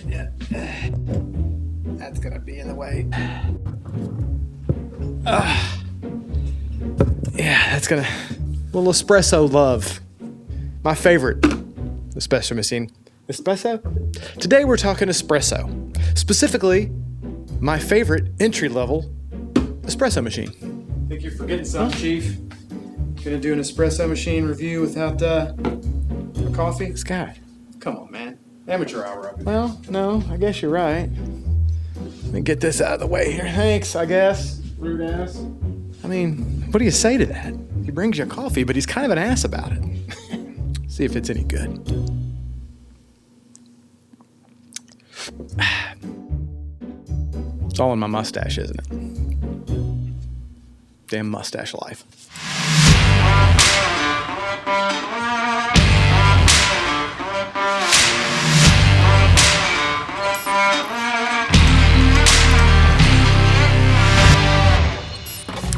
it yet. That's gonna be in the way. Yeah, that's gonna... Little Espresso Love. My favorite espresso machine. Espresso? Today we're talking espresso. Specifically, my favorite entry-level espresso machine. Think you're forgetting something, Chief? Gonna do an espresso machine review without a coffee? This guy. Come on, man. Amateur hour up here. Well, no, I guess you're right. Let me get this out of the way here. Thanks, I guess. Rude ass. I mean, what do you say to that? He brings you coffee, but he's kind of an ass about it. See if it's any good. It's all in my mustache, isn't it? Damn mustache life.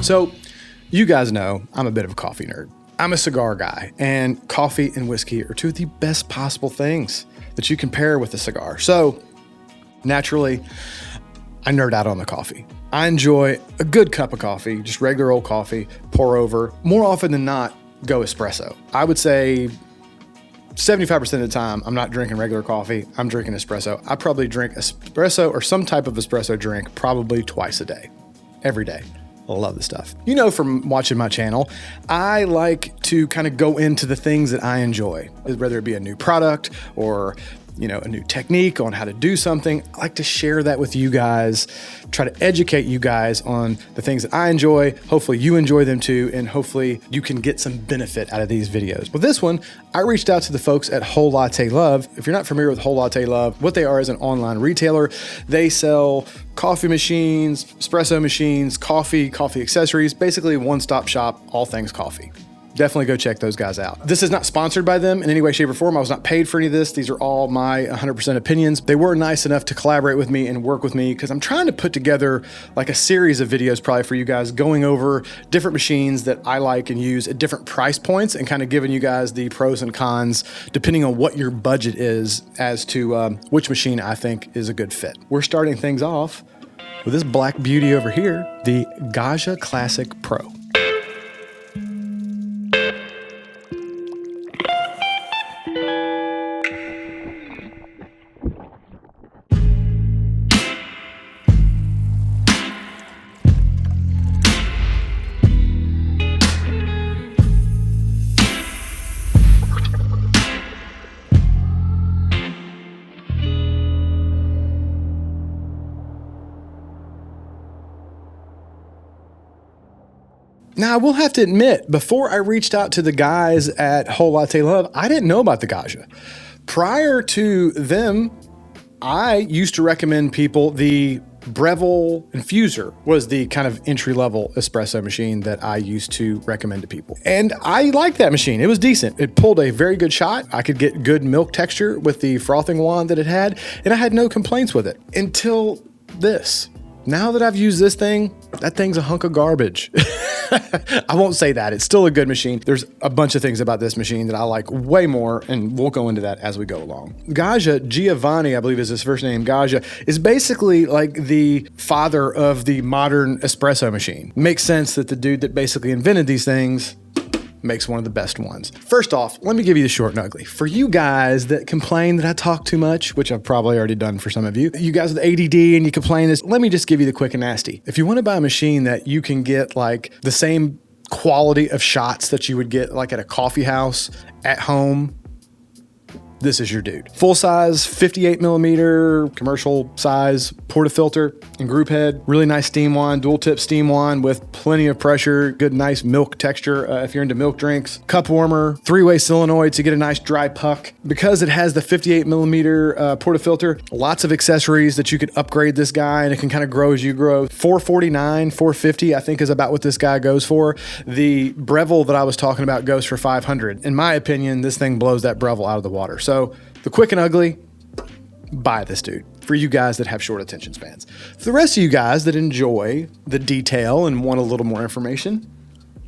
So, you guys know I'm a bit of a coffee nerd. I'm a cigar guy, and coffee and whiskey are two of the best possible things that you can pair with a cigar. So, naturally, I nerd out on the coffee. I enjoy a good cup of coffee, just regular old coffee, pour over. More often than not, go espresso. I would say 75% of the time, I'm not drinking regular coffee, I'm drinking espresso. I probably drink espresso or some type of espresso drink probably twice a day, every day. I love this stuff. You know from watching my channel, I like to kind of go into the things that I enjoy, whether it be a new product or a new technique on how to do something. I like to share that with you guys, try to educate you guys on the things that I enjoy. Hopefully you enjoy them too, and hopefully you can get some benefit out of these videos. With this one, I reached out to the folks at Whole Latte Love. If you're not familiar with Whole Latte Love, what they are is an online retailer. They sell coffee machines, espresso machines, coffee accessories, basically one-stop shop, all things coffee. Definitely go check those guys out. This is not sponsored by them in any way, shape, or form. I was not paid for any of this. These are all my 100% opinions. They were nice enough to collaborate with me and work with me because I'm trying to put together like a series of videos probably for you guys going over different machines that I like and use at different price points and kind of giving you guys the pros and cons depending on what your budget is as to which machine I think is a good fit. We're starting things off with this black beauty over here, the Gaggia Classic Pro. Now, I will have to admit, before I reached out to the guys at Whole Latte Love, I didn't know about the Gaggia. Prior to them, I used to recommend people the Breville Infuser was the kind of entry-level espresso machine that I used to recommend to people. And I liked that machine. It was decent. It pulled a very good shot. I could get good milk texture with the frothing wand that it had, and I had no complaints with it until this. Now that I've used this thing, that thing's a hunk of garbage. I won't say that. It's still a good machine. There's a bunch of things about this machine that I like way more, and we'll go into that as we go along. Gaggia, Giovanni, I believe is his first name, Gaggia, is basically like the father of the modern espresso machine. Makes sense that the dude that basically invented these things makes one of the best ones. First off, let me give you the short and ugly. For you guys that complain that I talk too much, which I've probably already done for some of you, you guys with ADD and you complain this, let me just give you the quick and nasty. If you want to buy a machine that you can get like the same quality of shots that you would get like at a coffee house at home, this is your dude. Full size, 58 millimeter, commercial size Portafilter and group head. Really nice steam wand, dual tip steam wand with plenty of pressure, good nice milk texture if you're into milk drinks. Cup warmer, 3-way solenoid to get a nice dry puck. Because it has the 58 millimeter Portafilter, lots of accessories that you could upgrade this guy and it can kind of grow as you grow. $449, $450 I think is about what this guy goes for. The Breville that I was talking about goes for $500. In my opinion, this thing blows that Breville out of the water. So the quick and ugly, buy this dude for you guys that have short attention spans. For the rest of you guys that enjoy the detail and want a little more information,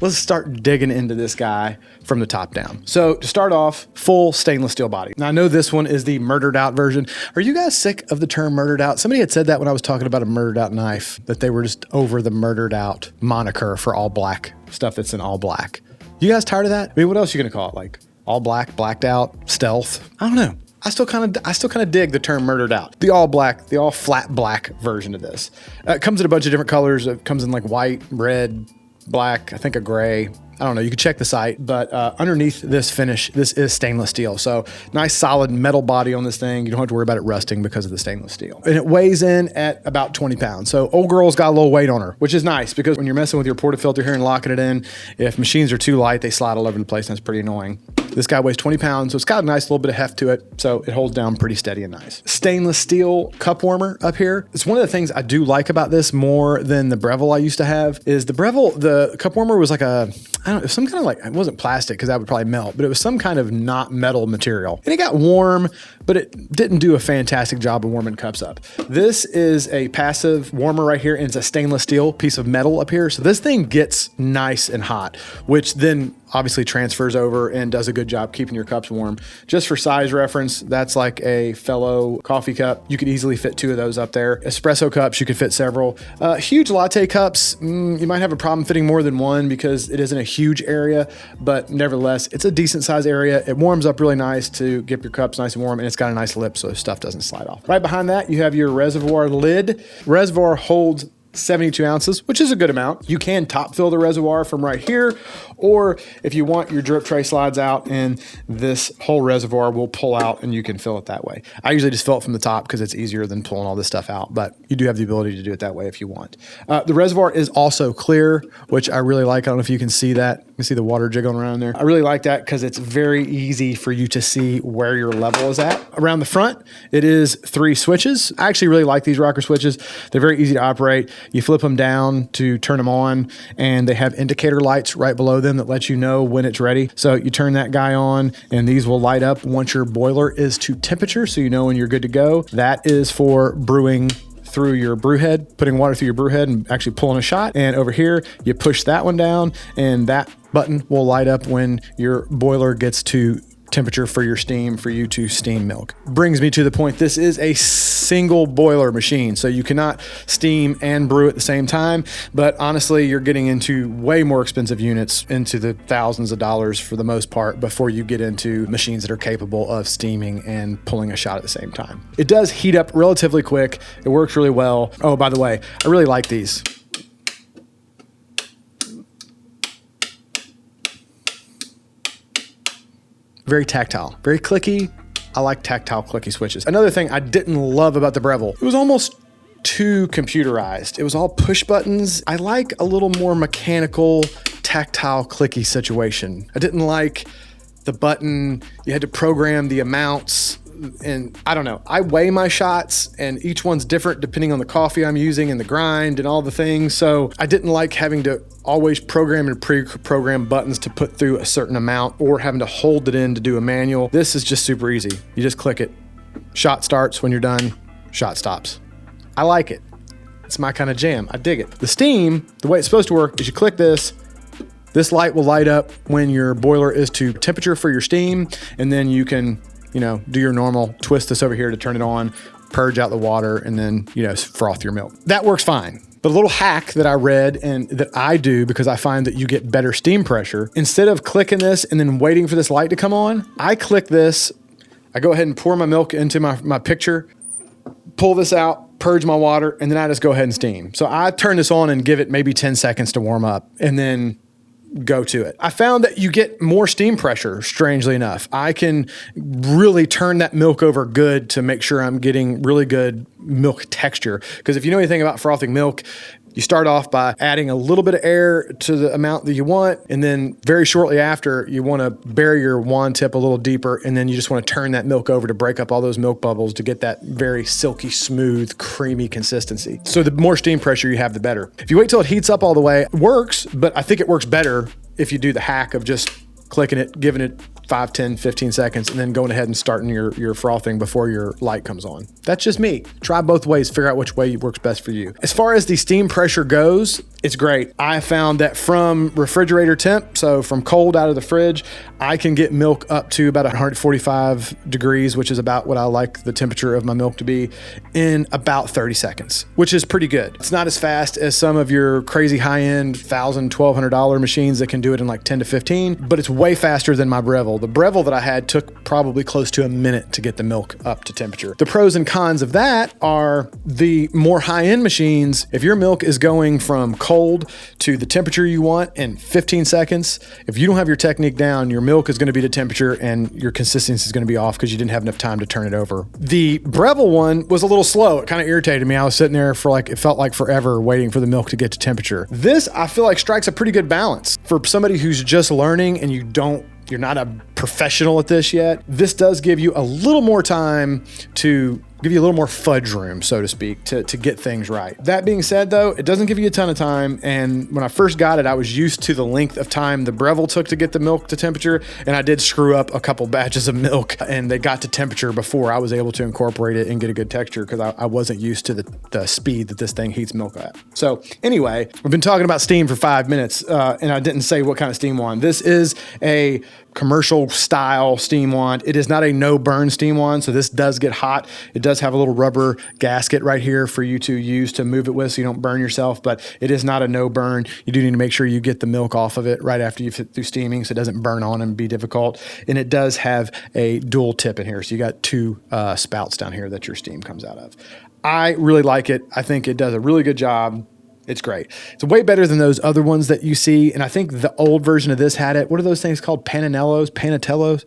let's start digging into this guy from the top down. So to start off, full stainless steel body. Now I know this one is the murdered out version. Are you guys sick of the term murdered out? Somebody had said that when I was talking about a murdered out knife, that they were just over the murdered out moniker for all black stuff that's in all black. You guys tired of that? I mean, what else are you gonna call it? Like all black, blacked out, stealth? I don't know. I still kind of dig the term murdered out. The all black, the all flat black version of this. It comes in a bunch of different colors. It comes in like white, red, black, I think a gray. I don't know, you can check the site, but underneath this finish, this is stainless steel. So nice solid metal body on this thing. You don't have to worry about it rusting because of the stainless steel. And it weighs in at about 20 pounds. So old girl's got a little weight on her, which is nice because when you're messing with your Portafilter here and locking it in, if machines are too light, they slide all over the place and that's pretty annoying. This guy weighs 20 pounds, so it's got a nice little bit of heft to it. So it holds down pretty steady and nice. Stainless steel cup warmer up here. It's one of the things I do like about this more than the Breville I used to have is the Breville, the cup warmer was like a, I don't know, some kind of like, it wasn't plastic because that would probably melt, but it was some kind of not metal material. And it got warm, but it didn't do a fantastic job of warming cups up. This is a passive warmer right here, and it's a stainless steel piece of metal up here. So this thing gets nice and hot, which then obviously transfers over and does a good job keeping your cups warm. Just for size reference, that's like a fellow coffee cup. You could easily fit 2 of those up there. Espresso cups, you could fit several. Huge latte cups, you might have a problem fitting more than one because it isn't a huge area, but nevertheless, it's a decent size area. It warms up really nice to get your cups nice and warm, and it's got a nice lip so stuff doesn't slide off. Right behind that, you have your Reservoir lid. Reservoir holds 72 ounces, which is a good amount. You can top fill the Reservoir from right here, or if you want, your drip tray slides out and this whole Reservoir will pull out and you can fill it that way. I usually just fill it from the top because it's easier than pulling all this stuff out, but you do have the ability to do it that way if you want. The Reservoir is also clear, which I really like. I don't know if you can see that. You can see the water jiggling around there. I really like that because it's very easy for you to see where your level is at. Around the front, it is 3 switches. I actually really like these rocker switches. They're very easy to operate. You flip them down to turn them on, and they have indicator lights right below them that let you know when it's ready. So you turn that guy on, and these will light up once your boiler is to temperature, so you know when you're good to go. That is for brewing through your brew head, putting water through your brew head and actually pulling a shot. And over here, you push that one down, and that button will light up when your boiler gets to temperature for your steam for you to steam milk. Brings me to the point, this is a single boiler machine, so you cannot steam and brew at the same time, but honestly, you're getting into way more expensive units, into the thousands of dollars for the most part, before you get into machines that are capable of steaming and pulling a shot at the same time. It does heat up relatively quick. It works really well. Oh, by the way, I really like these. Very tactile, very clicky. I like tactile clicky switches. Another thing I didn't love about the Breville, it was almost too computerized. It was all push buttons. I like a little more mechanical, tactile, clicky situation. I didn't like the button. You had to program the amounts. And I don't know, I weigh my shots and each one's different depending on the coffee I'm using and the grind and all the things. So I didn't like having to always program and pre-program buttons to put through a certain amount or having to hold it in to do a manual. This is just super easy. You just click it. Shot starts when you're done, shot stops. I like it. It's my kind of jam. I dig it. The steam, the way it's supposed to work is you click this. This light will light up when your boiler is to temperature for your steam, and then you can do your normal twist this over here to turn it on, purge out the water, and then, froth your milk. That works fine. But a little hack that I read and that I do because I find that you get better steam pressure, instead of clicking this and then waiting for this light to come on, I click this, I go ahead and pour my milk into my pitcher, pull this out, purge my water, and then I just go ahead and steam. So I turn this on and give it maybe 10 seconds to warm up, and then go to it. I found that you get more steam pressure, strangely enough. I can really turn that milk over good to make sure I'm getting really good milk texture. Because if you know anything about frothing milk, you start off by adding a little bit of air to the amount that you want, and then very shortly after, you want to bury your wand tip a little deeper, and then you just want to turn that milk over to break up all those milk bubbles to get that very silky, smooth, creamy consistency. So the more steam pressure you have, the better. If you wait till it heats up all the way, it works, but I think it works better if you do the hack of just clicking it, giving it 5, 10, 15 seconds, and then going ahead and starting your frothing before your light comes on. That's just me. Try both ways, figure out which way works best for you. As far as the steam pressure goes, it's great. I found that from refrigerator temp, so from cold out of the fridge, I can get milk up to about 145 degrees, which is about what I like the temperature of my milk to be, in about 30 seconds, which is pretty good. It's not as fast as some of your crazy high-end $1,000, $1,200 machines that can do it in like 10 to 15, but it's way faster than my Breville. The Breville that I had took probably close to a minute to get the milk up to temperature. The pros and cons of that are the more high-end machines, if your milk is going from cold to the temperature you want in 15 seconds, if you don't have your technique down, your milk is going to be to temperature and your consistency is going to be off because you didn't have enough time to turn it over. The Breville one was a little slow. It kind of irritated me. I was sitting there for like, it felt like forever waiting for the milk to get to temperature. This, I feel like, strikes a pretty good balance for somebody who's just learning and you're not a professional at this yet. This does give you a little more time to give you a little more fudge room, so to speak, to get things right. That being said, though, it doesn't give you a ton of time. And when I first got it, I was used to the length of time the Breville took to get the milk to temperature. And I did screw up a couple batches of milk and they got to temperature before I was able to incorporate it and get a good texture because I wasn't used to the speed that this thing heats milk at. So anyway, we've been talking about steam for 5 minutes and I didn't say what kind of steam wand. This is a commercial style steam wand. It is not a no burn steam wand. So this does get hot. It does have a little rubber gasket right here for you to use to move it with so you don't burn yourself, but it is not a no burn. You do need to make sure you get the milk off of it right after you've hit through steaming so it doesn't burn on and be difficult. And it does have a dual tip in here. So you got two spouts down here that your steam comes out of. I really like it. I think it does a really good job. It's great. It's way better than those other ones that you see. And I think the old version of this had it. What are those things called? Panatellos?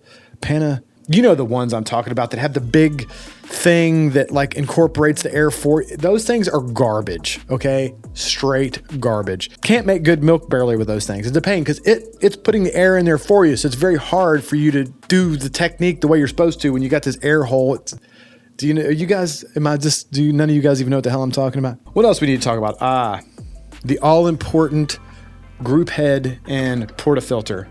You know the ones I'm talking about that have the big thing that like incorporates the air for those things are garbage. Okay. Straight garbage. Can't make good milk barely with those things. It's a pain because it's putting the air in there for you. So it's very hard for you to do the technique the way you're supposed to when you got this air hole. Do you know, you guys, none of you guys even know what the hell I'm talking about? What else we need to talk about? The all-important group head and portafilter.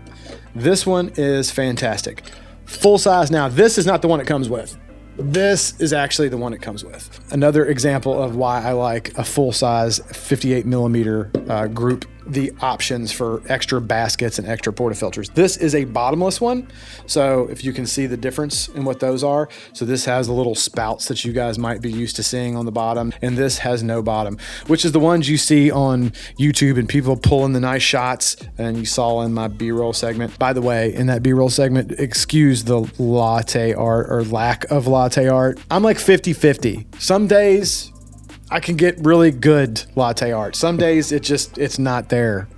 This one is fantastic. Full size. Now, this is not the one it comes with. This is actually the one it comes with. Another example of why I like a full size 58 millimeter group, the options for extra baskets and extra portafilters. This is a bottomless one. So if you can see the difference in what those are. So this has the little spouts that you guys might be used to seeing on the bottom. And this has no bottom, which is the ones you see on YouTube and people pulling the nice shots. And you saw in my B-roll segment. By the way, in that B-roll segment, excuse the latte art or lack of latte art. I'm like 50-50. Some days I can get really good latte art. Some days it's not there,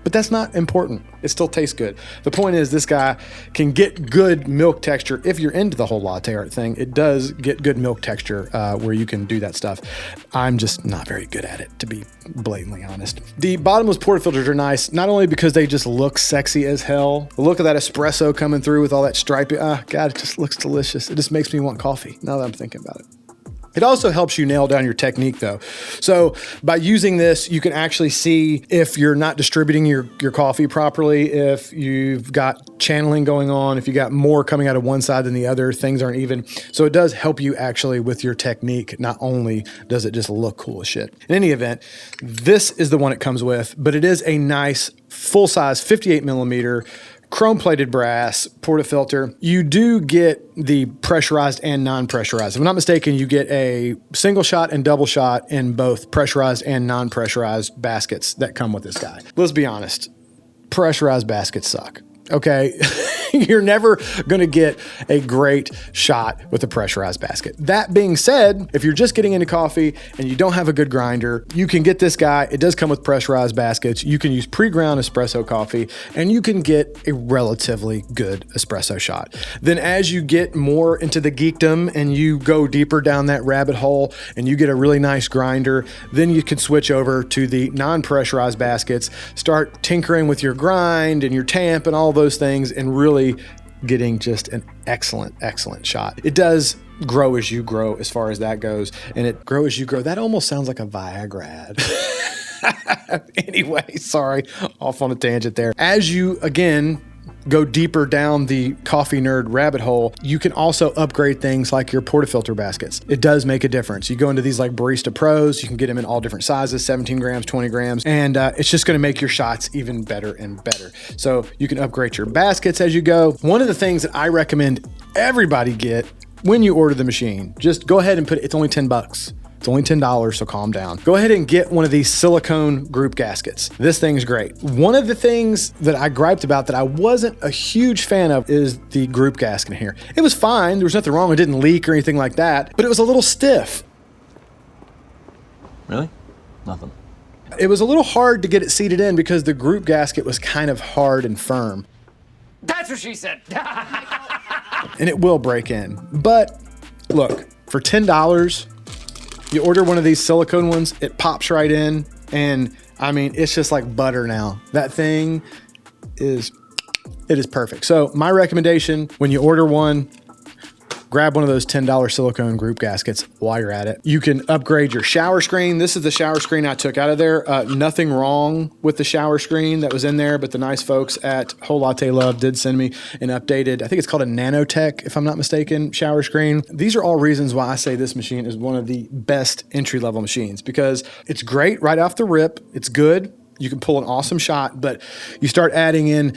but that's not important. It still tastes good. The point is this guy can get good milk texture. If you're into the whole latte art thing, it does get good milk texture where you can do that stuff. I'm just not very good at it, to be blatantly honest. The bottomless portafilters are nice, not only because they just look sexy as hell. The look of that espresso coming through with all that striping, God, it just looks delicious. It just makes me want coffee now that I'm thinking about it. It also helps you nail down your technique though. So by using this, you can actually see if you're not distributing your coffee properly, if you've got channeling going on, if you got more coming out of one side than the other, things aren't even. So it does help you actually with your technique. Not only does it just look cool as shit. In any event, this is the one it comes with, but it is a nice full size 58 millimeter chrome plated brass portafilter. You do get the pressurized and non-pressurized. If I'm not mistaken, you get a single shot and double shot in both pressurized and non-pressurized baskets that come with this guy. Let's be honest, pressurized baskets suck. Okay, you're never going to get a great shot with a pressurized basket. That being said, if you're just getting into coffee and you don't have a good grinder, you can get this guy. It does come with pressurized baskets. You can use pre-ground espresso coffee and you can get a relatively good espresso shot. Then as you get more into the geekdom and you go deeper down that rabbit hole and you get a really nice grinder, then you can switch over to the non-pressurized baskets, start tinkering with your grind and your tamp and all those things and really getting just an excellent shot. It does grow as you grow as far as that goes, and it grow as you grow. That almost sounds like a Viagra ad. Anyway, sorry, off on a tangent there. As you, again, go deeper down the coffee nerd rabbit hole, you can also upgrade things like your portafilter baskets. It does make a difference. You go into these like Barista Pros, you can get them in all different sizes, 17 grams, 20 grams, and it's just gonna make your shots even better and better. So you can upgrade your baskets as you go. One of the things that I recommend everybody get when you order the machine, just go ahead and it's only $10. It's only $10, so calm down. Go ahead and get one of these silicone group gaskets. This thing's great. One of the things that I griped about that I wasn't a huge fan of is the group gasket here. It was fine. There was nothing wrong. It didn't leak or anything like that, but it was a little stiff. Really? Nothing. It was a little hard to get it seated in because the group gasket was kind of hard and firm. That's what she said. And it will break in. But look, for $10, you order one of these silicone ones, it pops right in, and I mean, it's just like butter now. That thing is perfect. So my recommendation, when you order one, grab one of those $10 silicone group gaskets while you're at it. You can upgrade your shower screen. This is the shower screen I took out of there. Nothing wrong with the shower screen that was in there, but the nice folks at Whole Latte Love did send me an updated, I think it's called a Nanotech, if I'm not mistaken, shower screen. These are all reasons why I say this machine is one of the best entry-level machines, because it's great right off the rip. It's good. You can pull an awesome shot, but you start adding in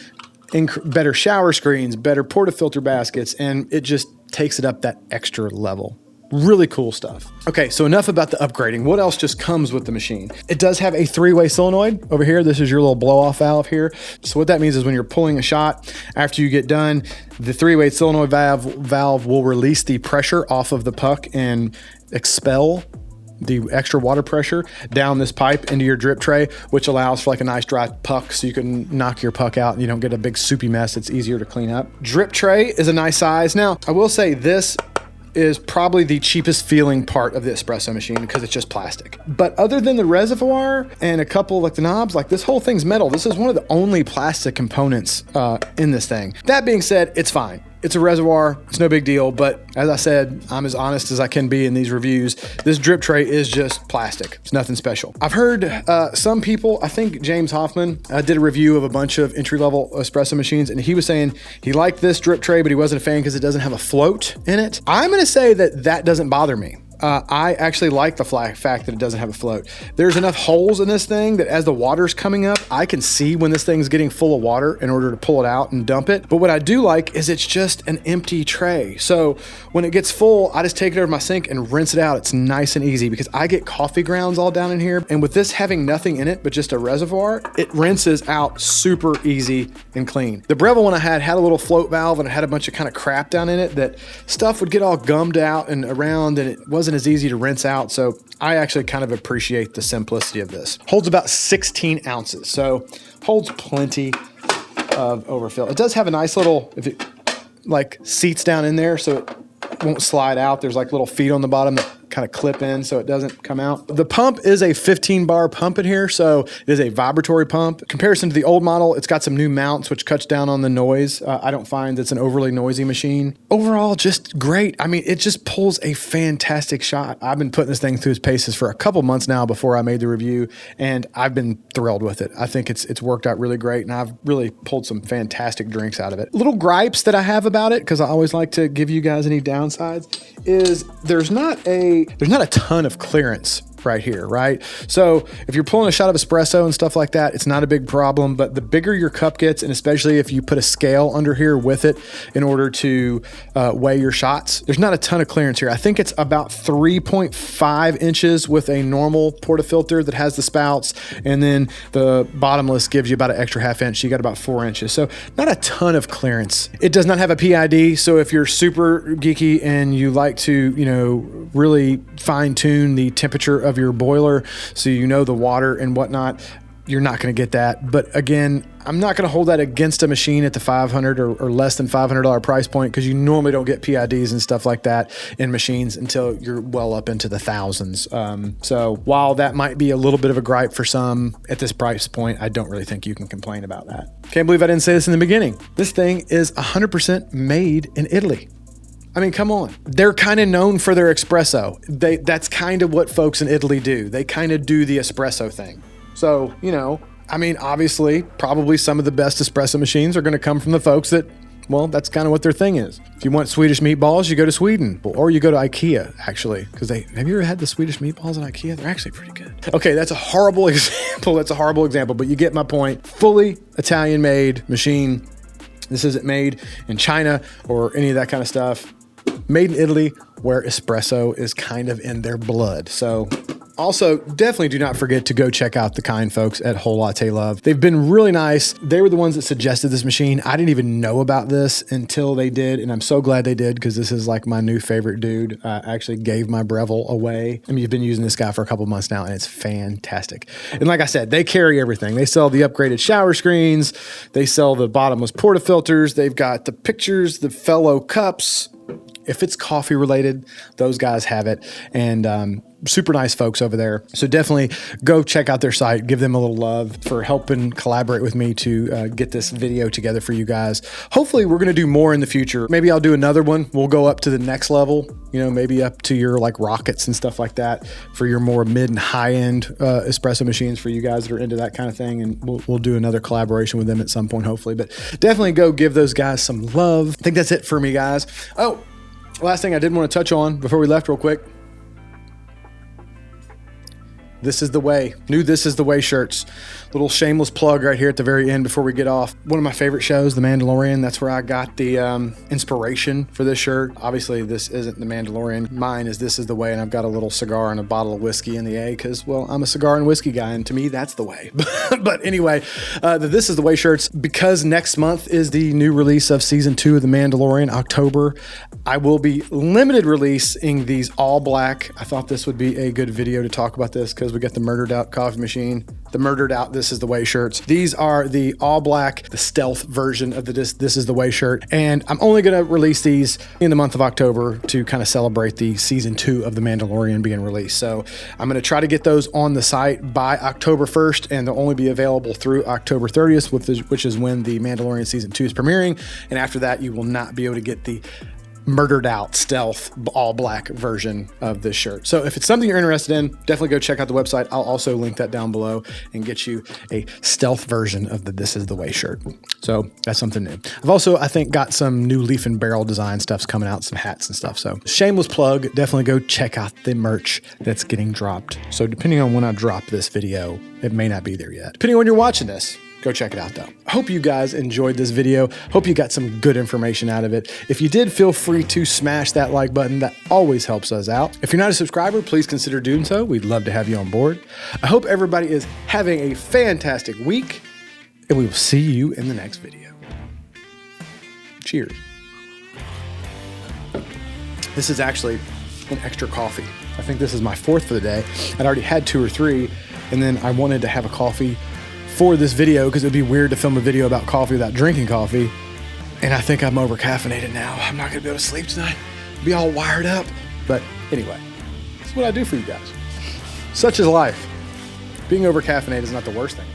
better shower screens, better portafilter baskets, and it just takes it up that extra level. Really cool stuff. Okay, so enough about the upgrading. What else just comes with the machine? It does have a 3-way solenoid over here. This is your little blow-off valve here. So what that means is when you're pulling a shot, after you get done, the 3-way solenoid valve will release the pressure off of the puck and expel the extra water pressure down this pipe into your drip tray, which allows for like a nice dry puck so you can knock your puck out and you don't get a big soupy mess. It's easier to clean up. Drip tray is a nice size. Now, I will say this is probably the cheapest feeling part of the espresso machine because it's just plastic. But other than the reservoir and a couple like the knobs, like this whole thing's metal. This is one of the only plastic components in this thing. That being said, it's fine. It's a reservoir, it's no big deal, but as I said, I'm as honest as I can be in these reviews. This drip tray is just plastic. It's nothing special. I've heard some people, I think James Hoffman did a review of a bunch of entry-level espresso machines, and he was saying he liked this drip tray, but he wasn't a fan because it doesn't have a float in it. I'm gonna say that doesn't bother me. I actually like the fact that it doesn't have a float. There's enough holes in this thing that as the water's coming up, I can see when this thing's getting full of water in order to pull it out and dump it. But what I do like is it's just an empty tray. So when it gets full, I just take it over my sink and rinse it out. It's nice and easy because I get coffee grounds all down in here. And with this having nothing in it but just a reservoir, it rinses out super easy and clean. The Breville one I had a little float valve and it had a bunch of kind of crap down in it that stuff would get all gummed out and around, and it wasn't as easy to rinse out. So I actually kind of appreciate the simplicity of this. Holds about 16 ounces, so holds plenty of overfill. It does have a nice little, if it like seats down in there so it won't slide out. There's like little feet on the bottom that kind of clip in so it doesn't come out. The pump is a 15 bar pump in here, so it is a vibratory pump. In comparison to the old model, it's got some new mounts which cuts down on the noise. I don't find it's an overly noisy machine. Overall, just great. I mean, it just pulls a fantastic shot. I've been putting this thing through its paces for a couple months now before I made the review, and I've been thrilled with it. I think it's worked out really great, and I've really pulled some fantastic drinks out of it. Little gripes that I have about it, because I always like to give you guys any downsides, is there's not a ton of clearance right here, right? So if you're pulling a shot of espresso and stuff like that, it's not a big problem, but the bigger your cup gets, and especially if you put a scale under here with it in order to weigh your shots, there's not a ton of clearance here. I think it's about 3.5 inches with a normal portafilter that has the spouts, and then the bottomless gives you about an extra half inch. You got about 4 inches. So not a ton of clearance. It does not have a PID. So if you're super geeky and you like to, really fine tune the temperature of your boiler so you know the water and whatnot, you're not going to get that. But again, I'm not going to hold that against a machine at the $500 or less than $500 price point, because you normally don't get PIDs and stuff like that in machines until you're well up into the thousands. So while that might be a little bit of a gripe for some at this price point, I don't really think you can complain about that. Can't believe I didn't say this in the beginning. This thing is 100% made in Italy. I mean, come on. They're kind of known for their espresso. That's kind of what folks in Italy do. They kind of do the espresso thing. So, I mean, obviously, probably some of the best espresso machines are going to come from the folks that, well, that's kind of what their thing is. If you want Swedish meatballs, you go to Sweden, or you go to IKEA, actually, because have you ever had the Swedish meatballs at IKEA? They're actually pretty good. Okay, that's a horrible example. That's a horrible example, but you get my point. Fully Italian-made machine. This isn't made in China or any of that kind of stuff. Made in Italy, where espresso is kind of in their blood. So also, definitely do not forget to go check out the kind folks at Whole Latte Love. They've been really nice. They were the ones that suggested this machine. I didn't even know about this until they did, and I'm so glad they did because this is like my new favorite dude. I actually gave my Breville away. I mean, you've been using this guy for a couple months now, and it's fantastic. And like I said, they carry everything. They sell the upgraded shower screens. They sell the bottomless portafilters. They've got the pictures, the fellow cups. If it's coffee related, those guys have it. And super nice folks over there. So definitely go check out their site. Give them a little love for helping collaborate with me to get this video together for you guys. Hopefully we're going to do more in the future. Maybe I'll do another one. We'll go up to the next level, you know, maybe up to your like rockets and stuff like that for your more mid and high end espresso machines for you guys that are into that kind of thing. And we'll do another collaboration with them at some point, hopefully. But definitely go give those guys some love. I think that's it for me, guys. Oh, last thing I did want to touch on before we left real quick. This is the way. New This Is the Way shirts. Little shameless plug right here at the very end before we get off. One of my favorite shows, The Mandalorian. That's where I got the inspiration for this shirt. Obviously, this isn't The Mandalorian. Mine is This Is the Way, and I've got a little cigar and a bottle of whiskey in the A because, well, I'm a cigar and whiskey guy, and to me, that's the way. But anyway, the This Is the Way shirts, because next month is the new release of season 2 of The Mandalorian, October, I will be limited releasing these all black. I thought this would be a good video to talk about this because we got the murdered out coffee machine, the murdered out This Is the Way shirts. These are the all black, the stealth version of the This Is the Way shirt. And I'm only going to release these in the month of October to kind of celebrate the season 2 of The Mandalorian being released. So I'm going to try to get those on the site by October 1st, and they'll only be available through October 30th, which is when the Mandalorian season 2 is premiering. And after that, you will not be able to get the murdered out stealth all black version of this shirt. So if it's something you're interested in, definitely go check out the website. I'll also link that down below and get you a stealth version of the This Is the Way shirt. So that's something new. I've also, I think, got some new leaf and barrel design stuff's coming out, some hats and stuff. So shameless plug, definitely go check out the merch that's getting dropped. So depending on when I drop this video, it may not be there yet. Depending on when you're watching this, go check it out though. Hope you guys enjoyed this video. Hope you got some good information out of it. If you did, feel free to smash that like button. That always helps us out. If you're not a subscriber, please consider doing so. We'd love to have you on board. I hope everybody is having a fantastic week, and we will see you in the next video. Cheers. This is actually an extra coffee. I think this is my 4th for the day. I'd already had 2 or 3, and then I wanted to have a coffee for this video because it'd be weird to film a video about coffee without drinking coffee. And I think I'm over caffeinated now. I'm not gonna be able to sleep tonight. Be all wired up. But anyway, that's what I do for you guys. Such is life. Being over caffeinated is not the worst thing.